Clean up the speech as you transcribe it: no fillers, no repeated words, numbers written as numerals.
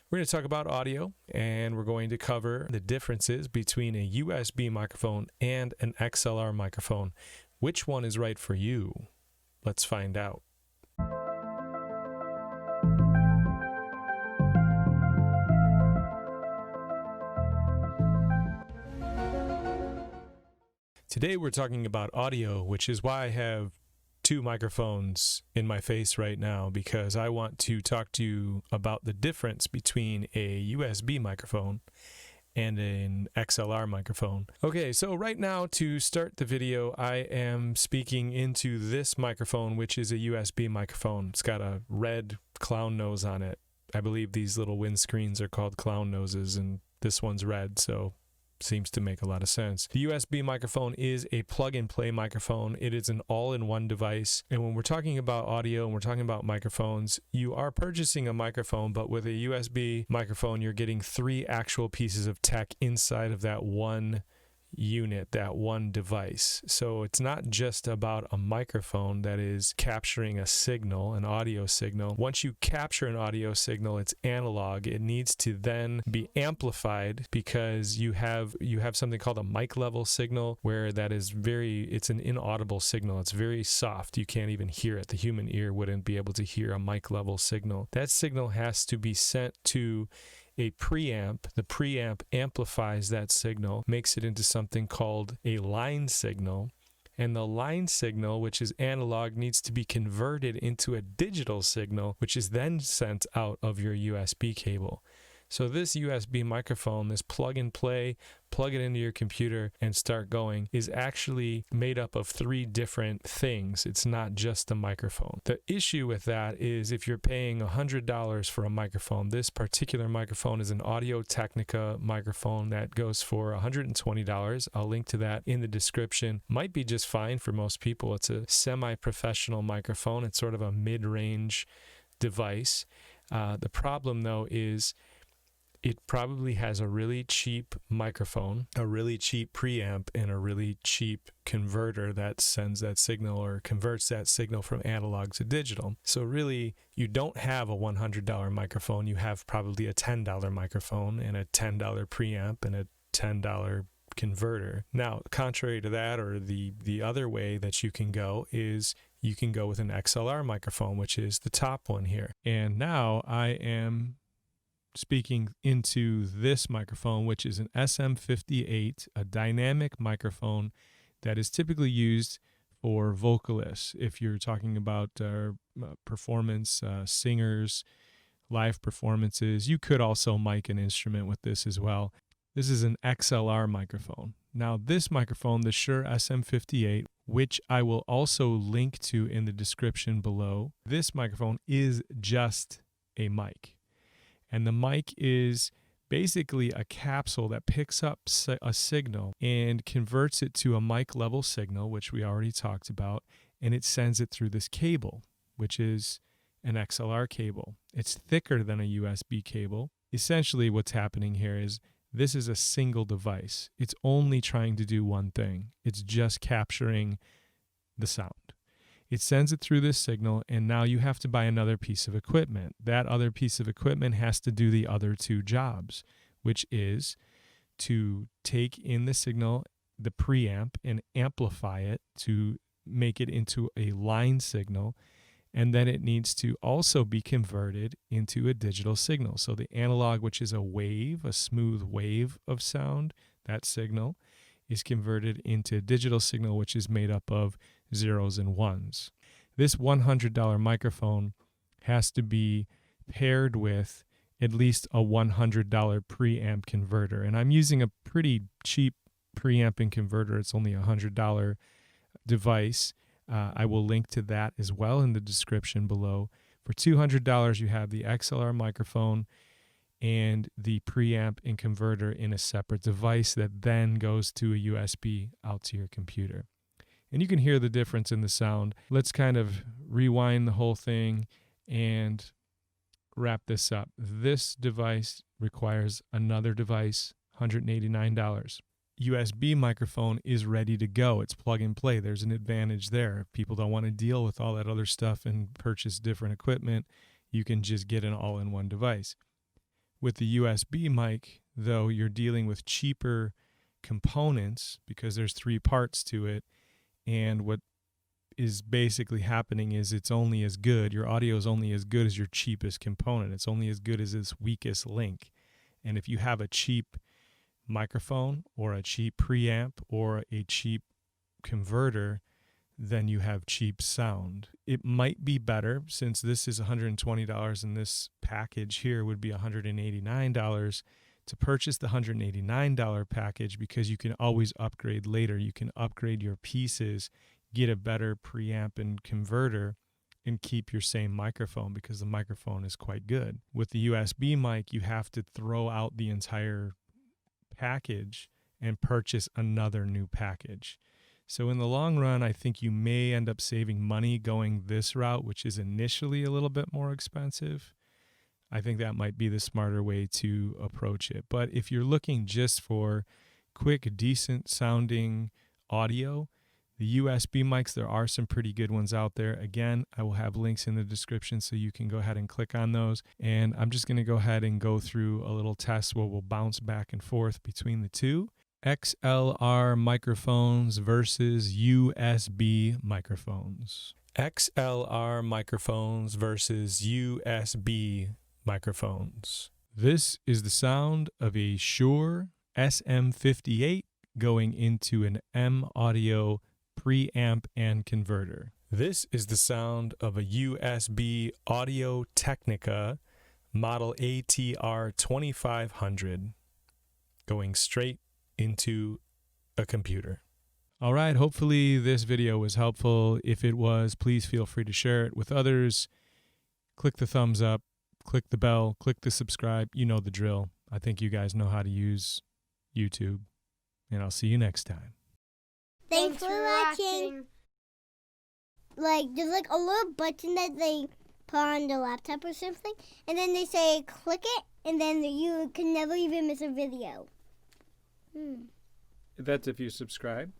We're going to talk about audio, and we're going to cover the differences between a USB microphone and an XLR microphone. Which one is right for you? Let's find out. Today we're talking about audio, which is why I have two microphones in my face right now, because I want to talk to you about the difference between a USB microphone and an XLR microphone. Okay, so right now to start the video, I am speaking into this microphone, which is a USB microphone. It's got a red clown nose on it. I believe these little windscreens are called clown noses, and this one's red, so seems to make a lot of sense. The USB microphone is a plug-and-play microphone. It is an all-in-one device. And when we're talking about audio and we're talking about microphones, you are purchasing a microphone, but with a USB microphone, you're getting three actual pieces of tech inside of that one unit, that one device. So it's not just about a microphone that is capturing a signal, an audio signal. Once you capture an audio signal, it's analog. It needs to then be amplified because you have something called a mic level signal, where that is it's an inaudible signal. It's very soft. You can't even hear it. The human ear wouldn't be able to hear a mic level signal. That signal has to be sent to a preamp. The preamp amplifies that signal, makes it into something called a line signal. And the line signal, which is analog, needs to be converted into a digital signal, which is then sent out of your USB cable. So this USB microphone, this plug and play, plug it into your computer and start going, is actually made up of three different things. It's not just a microphone. The issue with that is if you're paying $100 for a microphone, this particular microphone is an audio-technica microphone that goes for $120. I'll link to that in the description. Might be just fine for most people. It's a semi-professional microphone. It's sort of a mid-range device. The problem, though, is it probably has a really cheap microphone, a really cheap preamp, and a really cheap converter that sends that signal or converts that signal from analog to digital. So really, you don't have a $100 microphone. You have probably a $10 microphone and a $10 preamp and a $10 converter. Now, contrary to that, or the other way that you can go is you can go with an XLR microphone, which is the top one here. And now I am speaking into this microphone, which is an SM58, a dynamic microphone that is typically used for vocalists. If you're talking about performance, singers, live performances, you could also mic an instrument with this as well. This is an XLR microphone. Now this microphone, the Shure SM58, which I will also link to in the description below, this microphone is just a mic. And the mic is basically a capsule that picks up a signal and converts it to a mic level signal, which we already talked about, and it sends it through this cable, which is an XLR cable. It's thicker than a USB cable. Essentially what's happening here is this is a single device. It's only trying to do one thing. It's just capturing the sound. It sends it through this signal, and now you have to buy another piece of equipment. That other piece of equipment has to do the other two jobs, which is to take in the signal, the preamp, and amplify it to make it into a line signal, and then it needs to also be converted into a digital signal. So the analog, which is a wave, a smooth wave of sound, that signal is converted into a digital signal, which is made up of zeros and ones. This $100 microphone has to be paired with at least a $100 preamp converter. And I'm using a pretty cheap preamp and converter. It's only a $100 device. I will link to that as well in the description below. For $200, you have the XLR microphone and the preamp and converter in a separate device that then goes to a USB out to your computer. And you can hear the difference in the sound. Let's kind of rewind the whole thing and wrap this up. This device requires another device, $189. USB microphone is ready to go. It's plug and play. There's an advantage there. If people don't want to deal with all that other stuff and purchase different equipment, you can just get an all-in-one device. With the USB mic, though, you're dealing with cheaper components because there's 3 parts to it, and what is basically happening is it's only as good, your audio is only as good as your cheapest component. It's only as good as its weakest link. And if you have a cheap microphone or a cheap preamp or a cheap converter, then you have cheap sound. It might be better, since this is $120 and this package here would be $189, to purchase the $189 package, because you can always upgrade later. You can upgrade your pieces, get a better preamp and converter, and keep your same microphone, because the microphone is quite good. With the USB mic, you have to throw out the entire package and purchase another new package. So in the long run, I think you may end up saving money going this route, which is initially a little bit more expensive. I think that might be the smarter way to approach it. But if you're looking just for quick, decent sounding audio, the USB mics, there are some pretty good ones out there. Again, I will have links in the description so you can go ahead and click on those. And I'm just going to go ahead and go through a little test where we'll bounce back and forth between the two. XLR microphones versus USB microphones. XLR microphones versus USB microphones. This is the sound of a Shure SM58 going into an M Audio preamp and converter. This is the sound of a USB audio-technica model ATR 2500 going straight into a computer. All right, hopefully this video was helpful. If it was, please feel free to share it with others. Click the thumbs up, click the bell, click the subscribe. You know the drill. I think you guys know how to use YouTube, and I'll see you next time. Thanks for watching. There's a little button that they put on the laptop or something, and then they say click it, and then you can never even miss a video. That's if you subscribe.